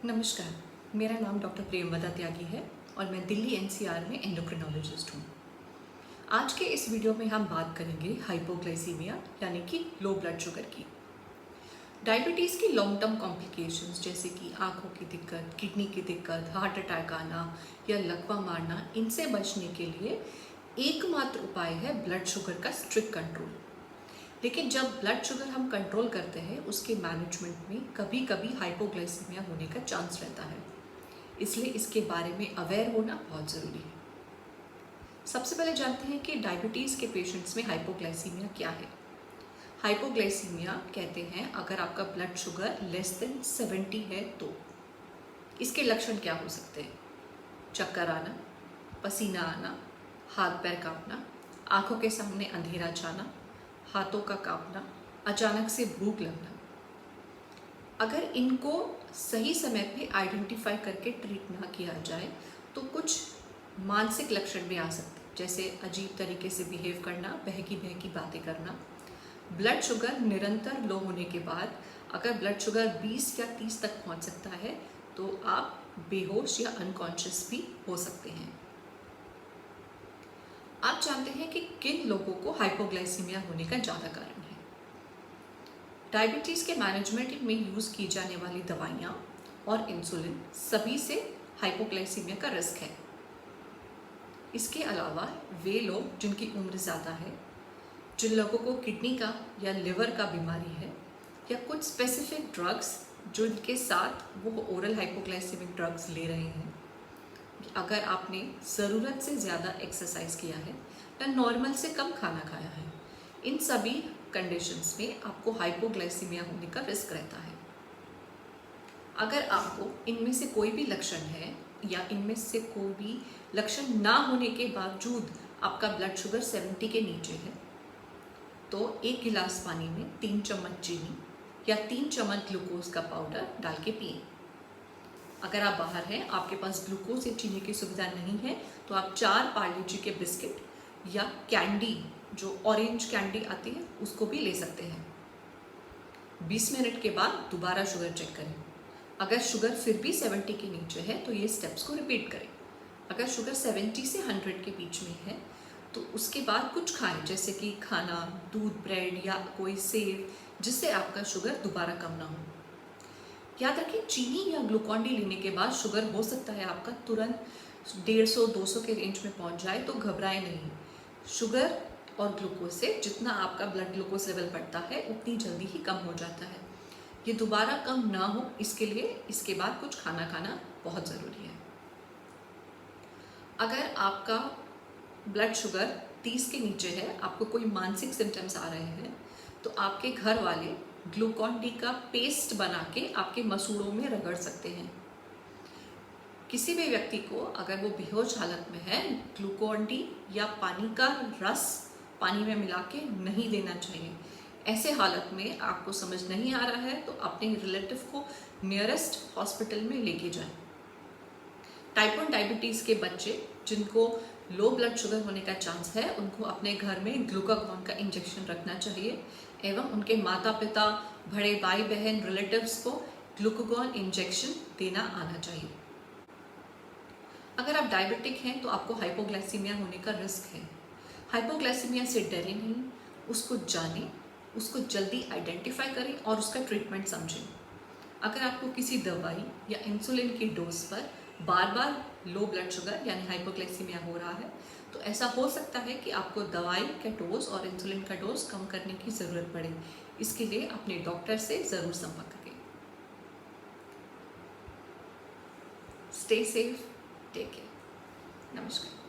नमस्कार, मेरा नाम डॉक्टर प्रेमवदा त्यागी है और मैं दिल्ली एनसीआर में एंडोक्रिनोलॉजिस्ट हूँ। आज के इस वीडियो में हम बात करेंगे हाइपोग्लाइसीमिया यानी कि लो ब्लड शुगर की। डायबिटीज़ की लॉन्ग टर्म कॉम्प्लिकेशंस जैसे कि आँखों की दिक्कत, किडनी की दिक्कत, हार्ट अटैक आना या लकवा मारना, इनसे बचने के लिए एकमात्र उपाय है ब्लड शुगर का स्ट्रिक्ट कंट्रोल। लेकिन जब ब्लड शुगर हम कंट्रोल करते हैं उसके मैनेजमेंट में कभी कभी हाइपोग्लाइसीमिया होने का चांस रहता है, इसलिए इसके बारे में अवेयर होना बहुत ज़रूरी है। सबसे पहले जानते हैं कि डायबिटीज़ के पेशेंट्स में हाइपोग्लाइसीमिया क्या है। हाइपोग्लाइसीमिया कहते हैं अगर आपका ब्लड शुगर लेस देन 70 है तो। इसके लक्षण क्या हो सकते हैं? चक्कर आना, पसीना आना, हाथ पैर कांपना, आँखों के सामने अंधेरा छाना, हाथों का कांपना, अचानक से भूख लगना। अगर इनको सही समय पे आइडेंटिफाई करके ट्रीट ना किया जाए तो कुछ मानसिक लक्षण भी आ सकते हैं, जैसे अजीब तरीके से बिहेव करना, बहकी बहकी बातें करना। ब्लड शुगर निरंतर लो होने के बाद अगर ब्लड शुगर 20 या 30 तक पहुंच सकता है तो आप बेहोश या अनकॉन्शियस भी हो सकते हैं। आप जानते हैं कि किन लोगों को हाइपोग्लाइसीमिया होने का ज़्यादा कारण है। डायबिटीज़ के मैनेजमेंट में यूज़ की जाने वाली दवाइयाँ और इंसुलिन सभी से हाइपोग्लाइसीमिया का रिस्क है। इसके अलावा वे लोग जिनकी उम्र ज़्यादा है, जिन लोगों को किडनी का या लिवर का बीमारी है, या कुछ स्पेसिफिक ड्रग्स जिनके साथ वो ओरल हाइपोग्लाइसेमिक ड्रग्स ले रहे हैं, अगर आपने ज़रूरत से ज़्यादा एक्सरसाइज किया है या नॉर्मल से कम खाना खाया है, इन सभी कंडीशंस में आपको हाइपोग्लाइसीमिया होने का रिस्क रहता है। अगर आपको इनमें से कोई भी लक्षण है या इनमें से कोई भी लक्षण ना होने के बावजूद आपका ब्लड शुगर 70 के नीचे है तो 1 गिलास पानी में 3 चम्मच चीनी या 3 चम्मच ग्लूकोज का पाउडर डाल के पिएं। अगर आप बाहर हैं, आपके पास ग्लूकोज या चीनी की सुविधा नहीं है तो आप 4 पार्ले जी के बिस्किट या कैंडी, जो ऑरेंज कैंडी आती है, उसको भी ले सकते हैं। 20 मिनट के बाद दोबारा शुगर चेक करें। अगर शुगर फिर भी 70 के नीचे है तो ये स्टेप्स को रिपीट करें। अगर शुगर 70 से 100 के बीच में है तो उसके बाद कुछ खाएं, जैसे कि खाना, दूध, ब्रेड या कोई सेव, जिससे आपका शुगर दोबारा कम ना हो। याद रखें, चीनी या ग्लूकॉन डी लेने के बाद शुगर हो सकता है आपका तुरंत 150-200 के रेंज में पहुंच जाए, तो घबराएं नहीं। शुगर और ग्लूकोज से जितना आपका ब्लड ग्लूकोज लेवल बढ़ता है उतनी जल्दी ही कम हो जाता है। ये दोबारा कम ना हो इसके लिए इसके बाद कुछ खाना खाना बहुत ज़रूरी है। अगर आपका ब्लड शुगर 30 के नीचे है, आपको कोई मानसिक सिम्टम्स आ रहे हैं, तो आपके घर वाले ग्लूकॉन डी का पेस्ट बना के आपके मसूड़ों में रगड़ सकते हैं। किसी भी व्यक्ति को अगर वो बेहोश हालत में है, ग्लूकॉन डी या पानी का रस पानी में मिला के नहीं देना चाहिए। ऐसे हालत में आपको समझ नहीं आ रहा है तो अपने रिलेटिव को नियरेस्ट हॉस्पिटल में लेके जाएं। टाइप 1 डायबिटीज़ के बच्चे जिनको लो ब्लड शुगर होने का चांस है, उनको अपने घर में ग्लूकागॉन का इंजेक्शन रखना चाहिए एवं उनके माता पिता, बड़े भाई बहन, रिलेटिव्स को ग्लूकागॉन इंजेक्शन देना आना चाहिए। अगर आप डायबिटिक हैं तो आपको हाइपोग्लाइसीमिया होने का रिस्क है। हाइपोग्लाइसीमिया से डरें नहीं, उसको जानें, उसको जल्दी आइडेंटिफाई करें और उसका ट्रीटमेंट समझें। अगर आपको किसी दवाई या इंसुलिन की डोज पर बार बार लो ब्लड शुगर यानी हाइपोग्लाइसीमिया हो रहा है तो ऐसा हो सकता है कि आपको दवाई का डोज और इंसुलिन का डोज कम करने की ज़रूरत पड़े। इसके लिए अपने डॉक्टर से ज़रूर संपर्क करें। Stay safe, take care. नमस्कार।